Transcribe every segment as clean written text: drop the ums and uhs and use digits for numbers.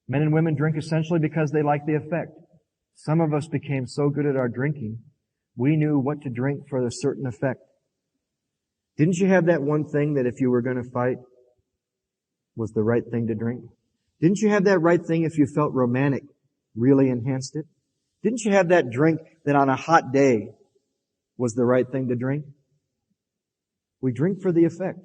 Men and women drink essentially because they like the effect. Some of us became so good at our drinking, we knew what to drink for a certain effect. Didn't you have that one thing that if you were going to fight was the right thing to drink? Didn't you have that right thing if you felt romantic really enhanced it? Didn't you have that drink that on a hot day was the right thing to drink? We drink for the effect.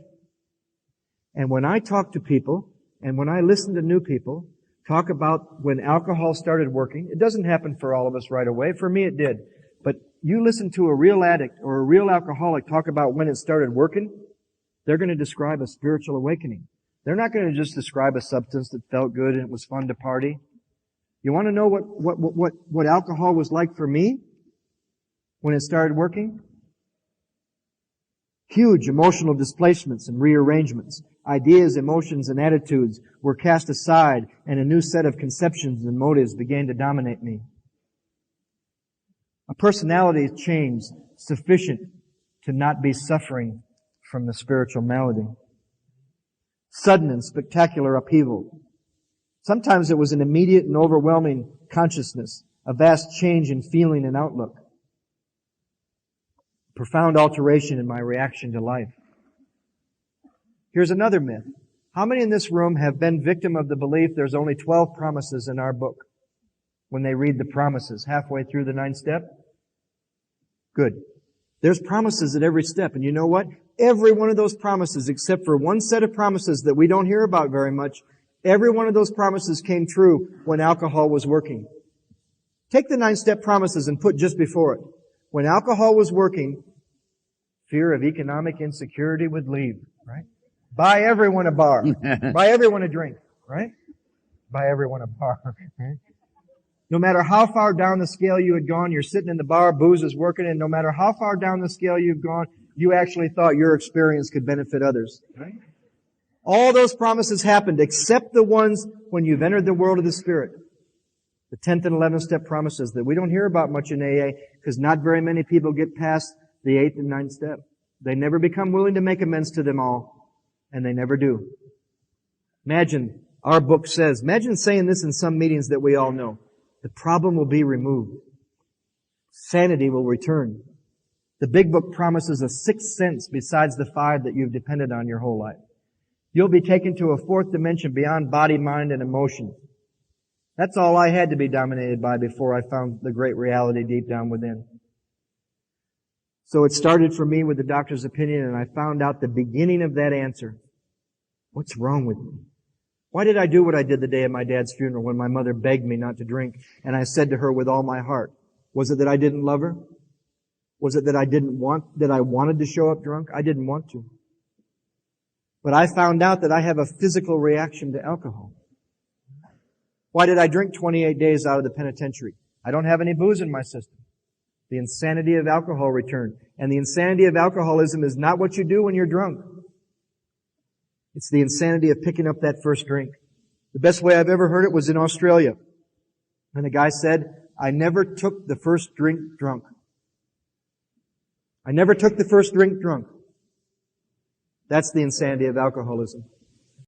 And when I talk to people, and when I listen to new people talk about when alcohol started working, it doesn't happen for all of us right away. For me, it did. But you listen to a real addict or a real alcoholic talk about when it started working, they're going to describe a spiritual awakening. They're not going to just describe a substance that felt good and it was fun to party. You want to know what alcohol was like for me when it started working? Huge emotional displacements and rearrangements. Ideas, emotions, and attitudes were cast aside, and a new set of conceptions and motives began to dominate me. A personality change sufficient to not be suffering from the spiritual malady. Sudden and spectacular upheaval. Sometimes it was an immediate and overwhelming consciousness, a vast change in feeling and outlook. Profound alteration in my reaction to life. Here's another myth. How many in this room have been victim of the belief there's only 12 promises in our book when they read the promises halfway through the 9th step? Good. There's promises at every step. And you know what? Every one of those promises, except for one set of promises that we don't hear about very much, every one of those promises came true when alcohol was working. Take the 9-step promises and put just before it. When alcohol was working, fear of economic insecurity would leave, right? Buy everyone a bar. Buy everyone a drink, right? Buy everyone a bar, right? No matter how far down the scale you had gone, you're sitting in the bar, booze is working, and no matter how far down the scale you've gone, you actually thought your experience could benefit others, right? All those promises happened except the ones when you've entered the world of the Spirit. The 10th and 11th step promises that we don't hear about much in AA because not very many people get past the 8th and 9th step. They never become willing to make amends to them all, and they never do. Imagine, our book says, imagine saying this in some meetings that we all know. The problem will be removed. Sanity will return. The big book promises a 6th sense besides the 5 that you've depended on your whole life. You'll be taken to a 4th dimension beyond body, mind, and emotion. That's all I had to be dominated by before I found the great reality deep down within. So it started for me with the doctor's opinion, and I found out the beginning of that answer. What's wrong with me? Why did I do what I did the day of my dad's funeral when my mother begged me not to drink? And I said to her with all my heart, was it that I didn't love her? Was it that I wanted to show up drunk? I didn't want to. But I found out that I have a physical reaction to alcohol. Why did I drink 28 days out of the penitentiary? I don't have any booze in my system. The insanity of alcohol returned. And the insanity of alcoholism is not what you do when you're drunk. It's the insanity of picking up that first drink. The best way I've ever heard it was in Australia. And the guy said, I never took the first drink drunk. I never took the first drink drunk. That's the insanity of alcoholism.